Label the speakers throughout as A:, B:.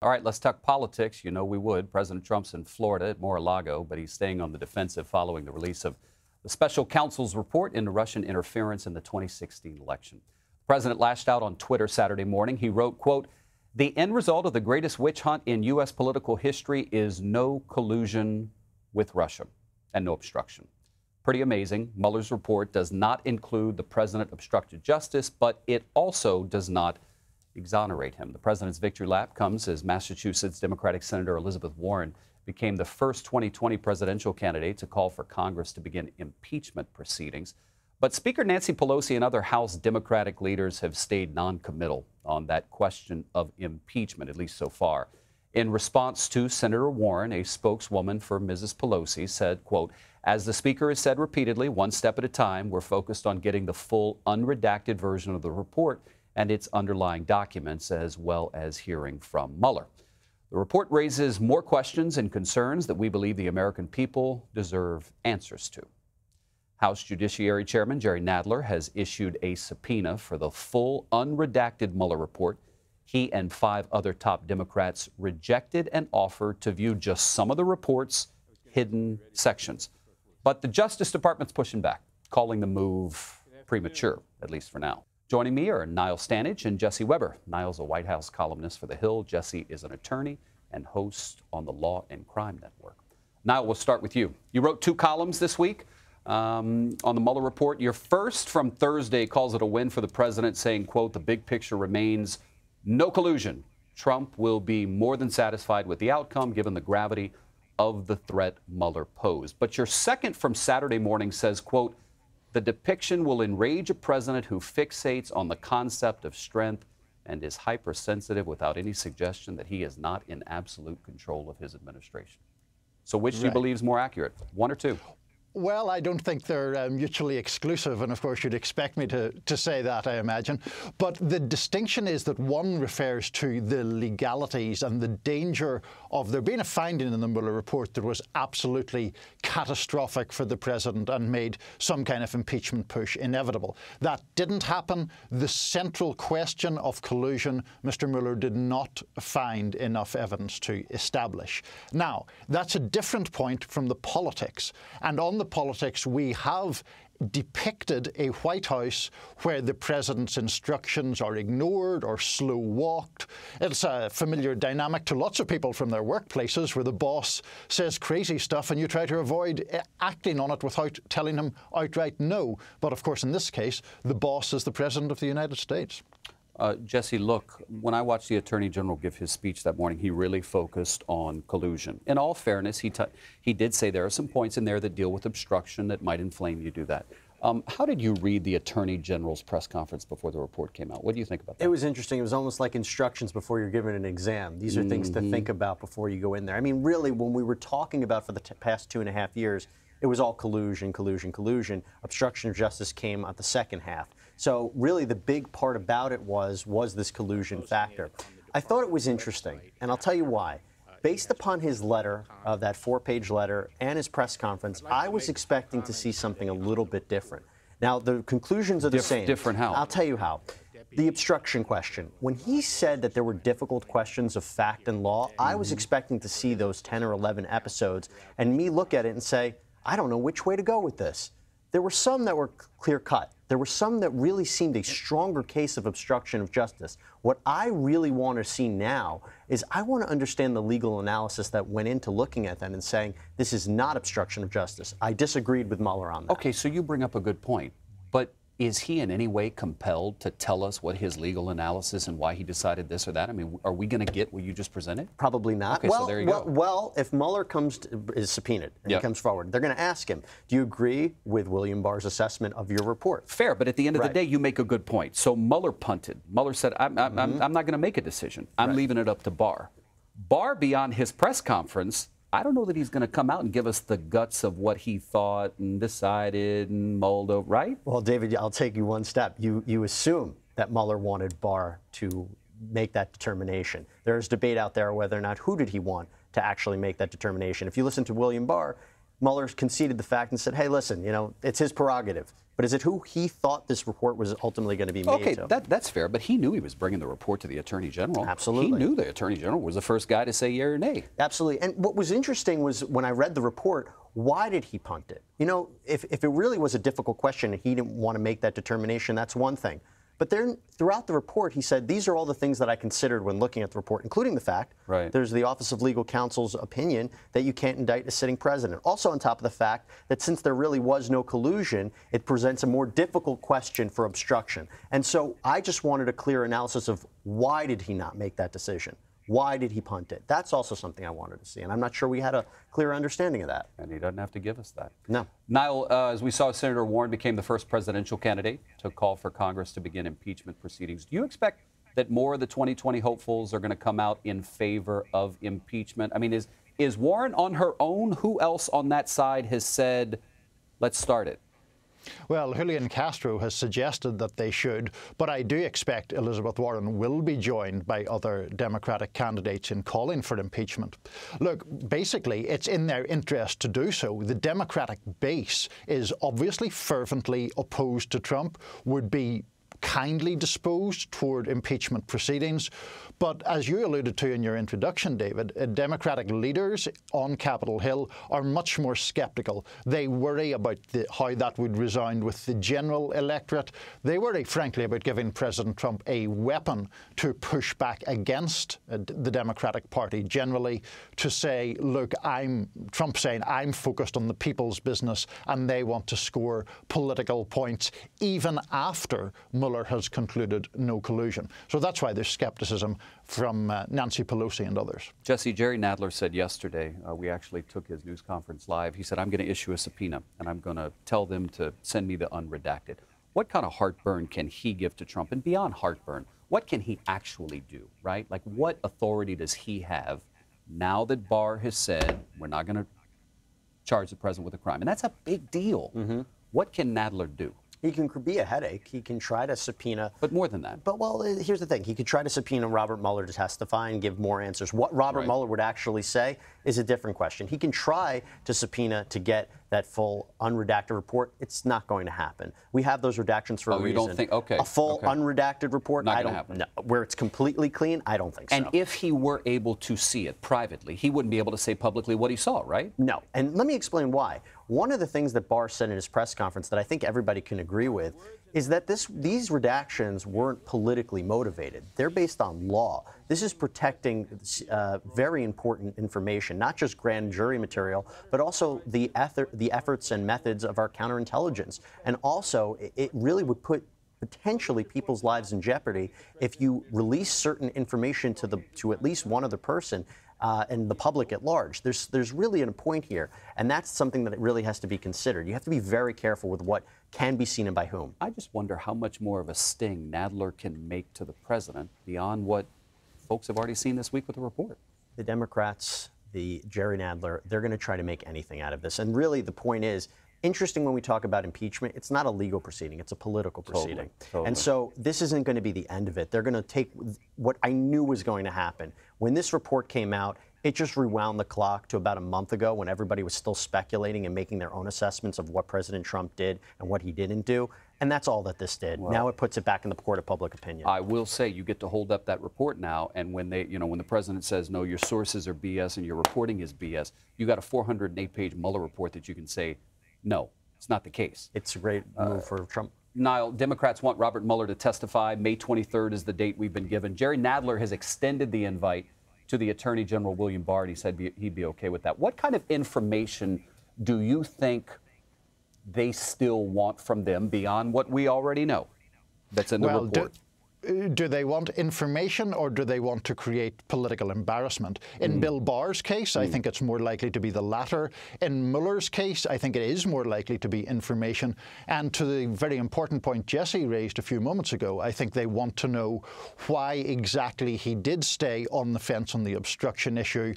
A: All right, let's talk politics. You know we would. President Trump's in Florida at Mar-a-Lago, but he's staying on the defensive following the release of the special counsel's report into Russian interference in the 2016 election. The president lashed out on Twitter Saturday morning. He wrote, quote, "The end result of the greatest witch hunt in U.S. political history is no collusion with Russia and no obstruction." Pretty amazing. Mueller's report does not include the president obstructed justice, but it also does not exonerate him. The president's victory lap comes as Massachusetts Democratic Senator Elizabeth Warren became the first 2020 presidential candidate to call for Congress to begin impeachment proceedings. But Speaker Nancy Pelosi and other House Democratic leaders have stayed non-committal on that question of impeachment, at least so far. In response to Senator Warren, a spokeswoman for Mrs. Pelosi said, quote, "As the Speaker has said repeatedly, one step at a time, we're focused on getting the full unredacted version of the report and its underlying documents, as well as hearing from Mueller. The report raises more questions and concerns that we believe the American people deserve answers to." House Judiciary Chairman Jerry Nadler has issued a subpoena for the full unredacted Mueller report. He and 5 other top Democrats rejected an offer to view just some of the report's hidden sections. But the Justice Department's pushing back, calling the move premature, at least for now. Joining me are Niall Stanage and Jesse Weber. Niall's a White House columnist for The Hill. Jesse is an attorney and host on the Law and Crime Network. Niall, we'll start with you. You wrote 2 columns this week on the Mueller report. Your first from Thursday calls it a win for the president, saying, quote, "The big picture remains no collusion. Trump will be more than satisfied with the outcome given the gravity of the threat Mueller posed." But your second from Saturday morning says, quote, "The depiction will enrage a president who fixates on the concept of strength and is hypersensitive without any suggestion that he is not in absolute control of his administration." So which do you believe is more accurate, one or two?
B: Well, I don't think they're mutually exclusive, and of course you'd expect me to say that, I imagine. But the distinction is that one refers to the legalities and the danger of there being a finding in the Mueller report that was absolutely catastrophic for the president and made some kind of impeachment push inevitable. That didn't happen. The central question of collusion, Mr. Mueller did not find enough evidence to establish. Now, that's a different point from the politics. And on the politics, we have depicted a White House where the president's instructions are ignored or slow-walked. It's a familiar dynamic to lots of people from their workplaces where the boss says crazy stuff and you try to avoid acting on it without telling him outright no. But of course, in this case, the boss is the President of the United States.
A: Jesse, look, when I watched the Attorney General give his speech that morning, he really focused on collusion. In all fairness, he did say there are some points in there that deal with obstruction that might inflame you do that. How did you read the Attorney General's press conference before the report came out? What do you think about that?
C: It was interesting. It was almost like instructions before you're given an exam. These are things to think about before you go in there. I mean, really, when we were talking about for the past 2.5 years, it was all collusion, collusion, collusion. Obstruction of justice came at the second half. So really the big part about it was this collusion factor. I thought it was interesting, and I'll tell you why. Based upon his letter, that 4-page letter, and his press conference, I was expecting to see something a little bit different. Now, the conclusions are the same.
A: Different how?
C: I'll tell you how. The obstruction question. When he said that there were difficult questions of fact and law, I was expecting to see those 10 or 11 episodes and me look at it and say, I don't know which way to go with this. There were some that were clear-cut. There were some that really seemed a stronger case of obstruction of justice. What I really want to see now is I want to understand the legal analysis that went into looking at that and saying this is not obstruction of justice. I disagreed with Mueller on that.
A: Okay, so you bring up a good point. But is he in any way compelled to tell us what his legal analysis and why he decided this or that? I mean, are we going to get what you just presented?
C: Probably not.
A: Okay, so there you go.
C: Well, if Mueller is subpoenaed and he comes forward, they're going to ask him, do you agree with William Barr's assessment of your report?
A: Fair, but at the end of the day, you make a good point. So Mueller punted. Mueller said, I'm not going to make a decision. I'm leaving it up to Barr. Barr, beyond his press conference, I don't know that he's going to come out and give us the guts of what he thought and decided and mulled over, right?
C: Well, David, I'll take you one step. You assume that Mueller wanted Barr to make that determination. There's debate out there whether or not who did he want to actually make that determination. If you listen to William Barr, Mueller conceded the fact and said, hey, listen, you know, it's his prerogative. But is it who he thought this report was ultimately going to be made to?
A: That's fair, but he knew he was bringing the report to the Attorney General.
C: Absolutely.
A: He knew the Attorney General was the first guy to say yea or nay.
C: Absolutely. And what was interesting was when I read the report, why did he punt it? You know, if it really was a difficult question and he didn't want to make that determination, that's one thing. But then throughout the report, he said, these are all the things that I considered when looking at the report, including the fact there's the Office of Legal Counsel's opinion that you can't indict a sitting president. Also on top of the fact that since there really was no collusion, it presents a more difficult question for obstruction. And so I just wanted a clear analysis of why did he not make that decision? Why did he punt it? That's also something I wanted to see, and I'm not sure we had a clear understanding of that.
A: And he doesn't have to give us that.
C: No.
A: Niall, as we saw, Senator Warren became the first presidential candidate to call for Congress to begin impeachment proceedings. Do you expect that more of the 2020 hopefuls are going to come out in favor of impeachment? I mean, is Warren on her own? Who else on that side has said, let's start it?
B: Well, Julian Castro has suggested that they should, but I do expect Elizabeth Warren will be joined by other Democratic candidates in calling for impeachment. Look, basically, it's in their interest to do so. The Democratic base is obviously fervently opposed to Trump, would be kindly disposed toward impeachment proceedings. But as you alluded to in your introduction, David, Democratic leaders on Capitol Hill are much more sceptical. They worry about how that would resound with the general electorate. They worry, frankly, about giving President Trump a weapon to push back against the Democratic Party generally, to say, look, Trump saying, I'm focused on the people's business, and they want to score political points even after Mueller has concluded no collusion. So that's why there's skepticism from Nancy Pelosi and others.
A: Jesse, Jerry Nadler said yesterday, we actually took his news conference live, he said, I'm going to issue a subpoena and I'm going to tell them to send me the unredacted. What kind of heartburn can he give to Trump? And beyond heartburn, what can he actually do, right? Like, what authority does he have now that Barr has said we're not going to charge the president with a crime? And that's a big deal. What can Nadler do?
C: He can be a headache. He can try to subpoena.
A: But more than that.
C: But, well, here's the thing. He could try to subpoena Robert Mueller to testify and give more answers. What Robert Mueller would actually say is a different question. He can try to subpoena to get that full unredacted report. It's not going to happen. We have those redactions for a reason.
A: You don't think, okay.
C: A full unredacted report,
A: not going to happen.
C: No, where it's completely clean, I don't think so.
A: And if he were able to see it privately, he wouldn't be able to say publicly what he saw, right?
C: No. And let me explain why. One of the things that Barr said in his press conference that I think everybody can agree with is that these redactions weren't politically motivated. They're based on law. This is protecting very important information, not just grand jury material, but also the efforts and methods of our counterintelligence. And also, it really would put potentially people's lives in jeopardy if you release certain information to at least one other person and the public at large. There's really a point here, and that's something that really has to be considered. You have to be very careful with what can be seen and by whom.
A: I just wonder how much more of a sting Nadler can make to the president beyond what folks have already seen this week with the report.
C: The Democrats, the Jerry Nadler, they're going to try to make anything out of this. And really the point is, interesting when we talk about impeachment, it's not a legal proceeding, it's a political proceeding.
A: Totally.
C: And so this isn't going to be the end of it. They're going to take what I knew was going to happen. When this report came out, it just rewound the clock to about a month ago when everybody was still speculating and making their own assessments of what President Trump did and what he didn't do. And that's all that this did. Well, now it puts it back in the court of public opinion.
A: I will say you get to hold up that report now, and when when the president says, no, your sources are BS and your reporting is BS, you got a 408-page Mueller report that you can say, no, it's not the case.
C: It's a great move for Trump.
A: Niall, Democrats want Robert Mueller to testify. May 23rd is the date we've been given. Jerry Nadler has extended the invite to the Attorney General William Barr, and he said he'd be okay with that. What kind of information do you think they still want from them beyond what we already know that's in the report?
B: Do they want information, or do they want to create political embarrassment? In Bill Barr's case, I think it's more likely to be the latter. In Mueller's case, I think it is more likely to be information. And to the very important point Jesse raised a few moments ago, I think they want to know why exactly he did stay on the fence on the obstruction issue,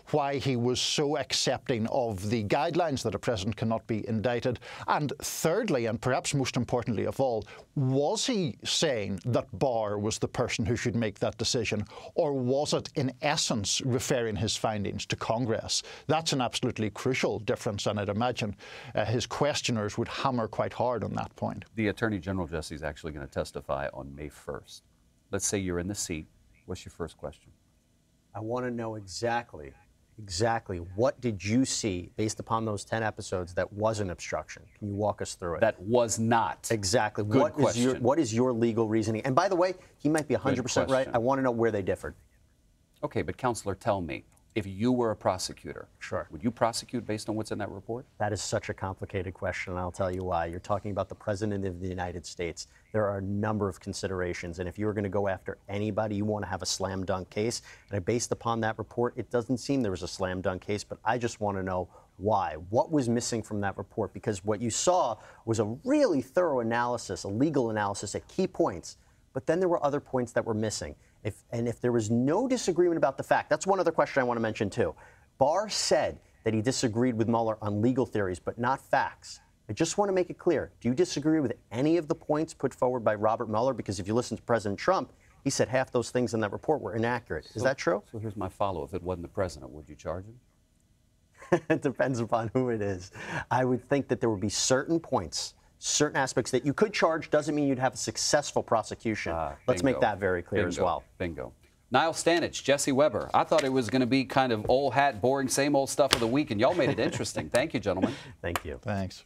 B: why he was so accepting of the guidelines that a president cannot be indicted. And thirdly, and perhaps most importantly of all, was he saying that Barr was the person who should make that decision, or was it in essence referring his findings to Congress? That's an absolutely crucial difference, and I'd imagine his questioners would hammer quite hard on that point.
A: The Attorney General, Jesse, is actually going to testify on May 1st. Let's say you're in the seat. What's your first question?
C: I want to know exactly what did you see based upon those 10 episodes that wasn't obstruction? Can you walk us through it?
A: That was not.
C: Exactly.
A: Good question.
C: What is your legal reasoning? And by the way, he might be 100% right. I want to know where they differed.
A: Okay, but Counselor, tell me, if you were a prosecutor,
C: sure,
A: would you prosecute based on what's in that report?
C: That is such a complicated question, and I'll tell you why. You're talking about the President of the United States. There are a number of considerations, and if you were going to go after anybody, you want to have a slam dunk case. And based upon that report, it doesn't seem there was a slam dunk case, but I just want to know why. What was missing from that report? Because what you saw was a really thorough analysis, a legal analysis at key points, but then there were other points that were missing. If there was no disagreement about the fact, that's one other question I want to mention too. Barr said that he disagreed with Mueller on legal theories, but not facts. I just want to make it clear. Do you disagree with any of the points put forward by Robert Mueller? Because if you listen to President Trump, he said half those things in that report were inaccurate. Is that true?
A: So here's my follow-up. If it wasn't the president, would you charge him?
C: It depends upon who it is. I would think that there would be certain points, certain aspects that you could charge. Doesn't mean you'd have a successful prosecution. Let's make that very clear as well.
A: Bingo. Niall, Stanage, Jesse Weber. I thought it was going to be kind of old hat, boring, same old stuff of the week, and y'all made it interesting. Thank you, gentlemen.
C: Thank you.
B: Thanks.